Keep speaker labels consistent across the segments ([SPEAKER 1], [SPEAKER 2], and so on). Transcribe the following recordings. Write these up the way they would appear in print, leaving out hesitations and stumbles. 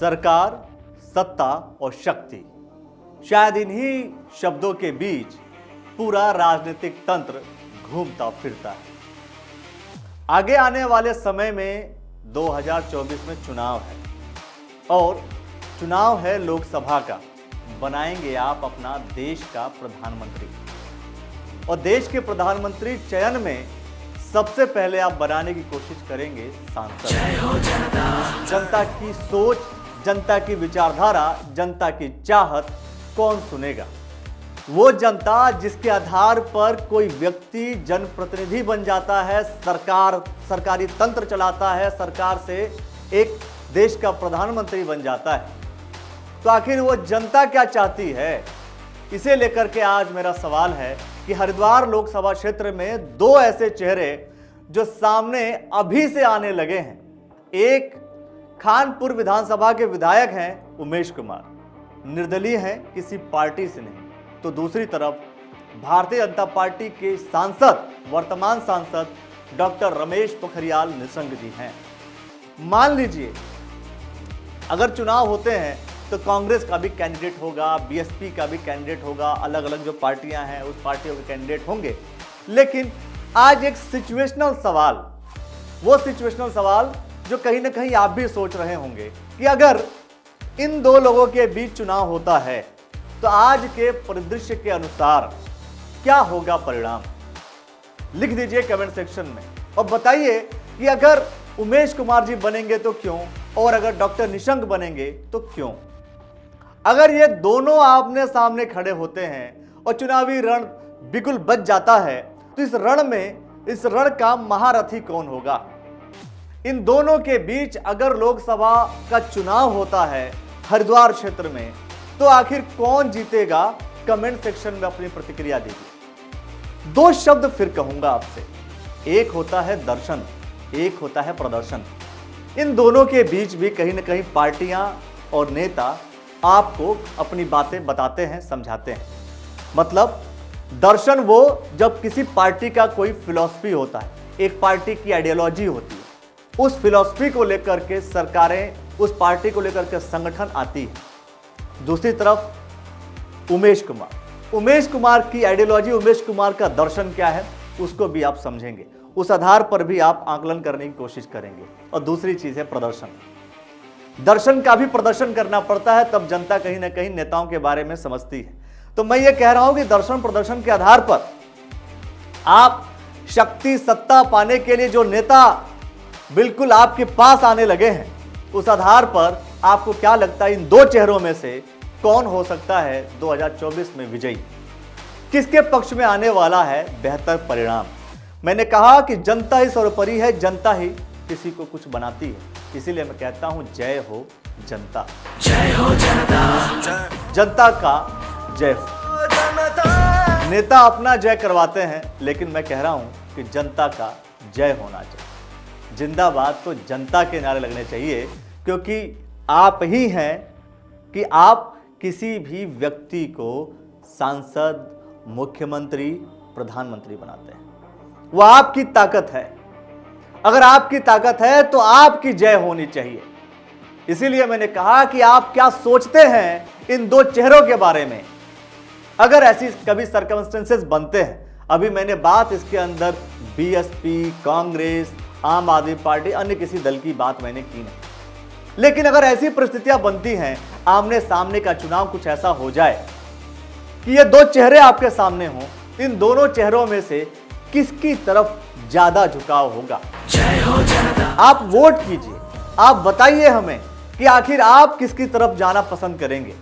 [SPEAKER 1] सरकार, सत्ता और शक्ति, शायद इन्हीं शब्दों के बीच पूरा राजनीतिक तंत्र घूमता फिरता है। आगे आने वाले समय में 2024 में चुनाव है और चुनाव है लोकसभा का। बनाएंगे आप अपना देश का प्रधानमंत्री और देश के प्रधानमंत्री चयन में सबसे पहले आप बनाने की कोशिश करेंगे सांसद। जनता की सोच, जनता की विचारधारा, जनता की चाहत कौन सुनेगा? वो जनता जिसके आधार पर कोई व्यक्ति जनप्रतिनिधि बन जाता है, सरकारी तंत्र चलाता है, सरकार से एक देश का प्रधानमंत्री बन जाता है। तो आखिर वो जनता क्या चाहती है? इसे लेकर के आज मेरा सवाल है कि हरिद्वार लोकसभा क्षेत्र में दो ऐसे चेहरे जो सामने अभी से आने लगे हैं। एक खानपुर विधानसभा के विधायक हैं उमेश कुमार, निर्दलीय हैं, किसी पार्टी से नहीं। तो दूसरी तरफ भारतीय जनता पार्टी के सांसद, वर्तमान सांसद डॉक्टर रमेश पोखरियाल निशंक जी हैं। मान लीजिए अगर चुनाव होते हैं तो कांग्रेस का भी कैंडिडेट होगा, बीएसपी का भी कैंडिडेट होगा, अलग अलग जो पार्टियां हैं उस पार्टियों के कैंडिडेट होंगे। लेकिन आज एक सिचुएशनल सवाल, वो सिचुएशनल सवाल जो कहीं ना कहीं आप भी सोच रहे होंगे कि अगर इन दो लोगों के बीच चुनाव होता है तो आज के परिदृश्य के अनुसार क्या होगा परिणाम? लिख दीजिए कमेंट सेक्शन में और बताइए कि अगर उमेश कुमार जी बनेंगे तो क्यों, और अगर डॉक्टर निशंक बनेंगे तो क्यों। अगर ये दोनों आमने सामने खड़े होते हैं और चुनावी रण बिल्कुल बच जाता है तो इस रण का महारथी कौन होगा? इन दोनों के बीच अगर लोकसभा का चुनाव होता है हरिद्वार क्षेत्र में तो आखिर कौन जीतेगा? कमेंट सेक्शन में अपनी प्रतिक्रिया दीजिए। दो शब्द फिर कहूंगा आपसे, एक होता है दर्शन, एक होता है प्रदर्शन। इन दोनों के बीच भी कहीं ना कहीं पार्टियां और नेता आपको अपनी बातें बताते हैं, समझाते हैं। मतलब दर्शन वो जब किसी पार्टी का कोई फिलॉसफी होता है, एक पार्टी की आइडियोलॉजी होती है, उस फिलॉसफी को लेकर के सरकारें, उस पार्टी को लेकर के संगठन आती है। दूसरी तरफ उमेश कुमार की आइडियोलॉजी, उमेश कुमार का दर्शन क्या है उसको भी आप समझेंगे, उस आधार पर भी आप आकलन करने की कोशिश करेंगे। और दूसरी चीज है प्रदर्शन। दर्शन का भी प्रदर्शन करना पड़ता है, तब जनता कहीं ना कहीं नेताओं के बारे में समझती है। तो मैं ये कह रहा हूं कि दर्शन प्रदर्शन के आधार पर आप शक्ति, सत्ता पाने के लिए जो नेता बिल्कुल आपके पास आने लगे हैं, उस आधार पर आपको क्या लगता है इन दो चेहरों में से कौन हो सकता है 2024 में विजयी? किसके पक्ष में आने वाला है बेहतर परिणाम? मैंने कहा कि जनता ही सर्वोपरि है, जनता ही किसी को कुछ बनाती है। इसीलिए मैं कहता हूं जय हो जनता, जय हो जनता, जनता का जय हो। नेता अपना जय करवाते हैं, लेकिन मैं कह रहा हूं कि जनता का जय होना चाहिए। जिंदाबाद तो जनता के नारे लगने चाहिए, क्योंकि आप ही हैं कि आप किसी भी व्यक्ति को सांसद, मुख्यमंत्री, प्रधानमंत्री बनाते हैं। वो आपकी ताकत है। अगर आपकी ताकत है तो आपकी जय होनी चाहिए। इसीलिए मैंने कहा कि आप क्या सोचते हैं इन दो चेहरों के बारे में। अगर ऐसी कभी सर्कमस्टेंसेस बनते हैं, अभी मैंने बात इसके अंदर बीएसपी, कांग्रेस, आम आदमी पार्टी, अन्य किसी दल की बात मैंने की नहीं, लेकिन अगर ऐसी परिस्थितियां बनती हैं, आमने सामने का चुनाव कुछ ऐसा हो जाए कि ये दो चेहरे आपके सामने हों, इन दोनों चेहरों में से किसकी तरफ ज्यादा झुकाव होगा? जय हो जनता। आप वोट कीजिए, आप बताइए हमें कि आखिर आप किसकी तरफ जाना पसंद करेंगे,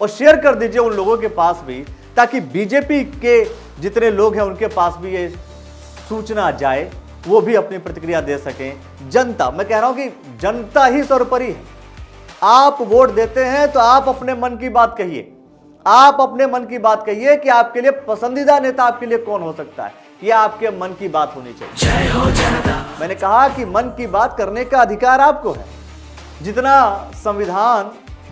[SPEAKER 1] और शेयर कर दीजिए उन लोगों के पास भी, ताकि बीजेपी के जितने लोग हैं उनके पास भी ये सूचना जाए, वो भी अपनी प्रतिक्रिया दे सकें। जनता, मैं कह रहा हूं कि जनता ही सर्वोपरि है। आप वोट देते हैं तो आप अपने मन की बात कहिए, आप अपने मन की बात कहिए कि आपके लिए पसंदीदा नेता आपके लिए कौन हो सकता है। यह आपके मन की बात होनी चाहिए। जय हो जनता। मैंने कहा कि मन की बात करने का अधिकार आपको है। जितना संविधान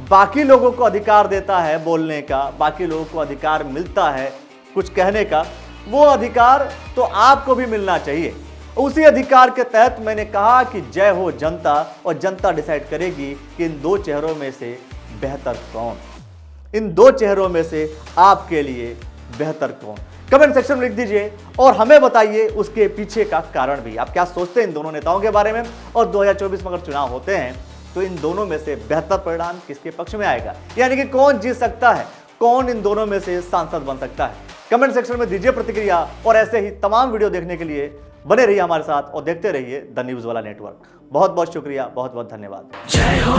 [SPEAKER 1] बाकी लोगों को अधिकार देता है बोलने का, बाकी लोगों को अधिकार मिलता है कुछ कहने का, वो अधिकार तो आपको भी मिलना चाहिए। उसी अधिकार के तहत मैंने कहा कि जय हो जनता, और जनता डिसाइड करेगी कि इन दो चेहरों में से बेहतर कौन, इन दो चेहरों में से आपके लिए बेहतर कौन। कमेंट सेक्शन में लिख दीजिए और हमें बताइए उसके पीछे का कारण भी। आप क्या सोचते हैं इन दोनों नेताओं के बारे में, और 2024 में अगर चुनाव होते हैं तो इन दोनों में से बेहतर परिणाम किसके पक्ष में आएगा, यानी कि कौन जीत सकता है, कौन इन दोनों में से सांसद बन सकता है। कमेंट सेक्शन में दीजिए प्रतिक्रिया, और ऐसे ही तमाम वीडियो देखने के लिए बने रहिए हमारे साथ और देखते रहिए द न्यूज़ वाला नेटवर्क। बहुत बहुत शुक्रिया, बहुत बहुत धन्यवाद।
[SPEAKER 2] जय हो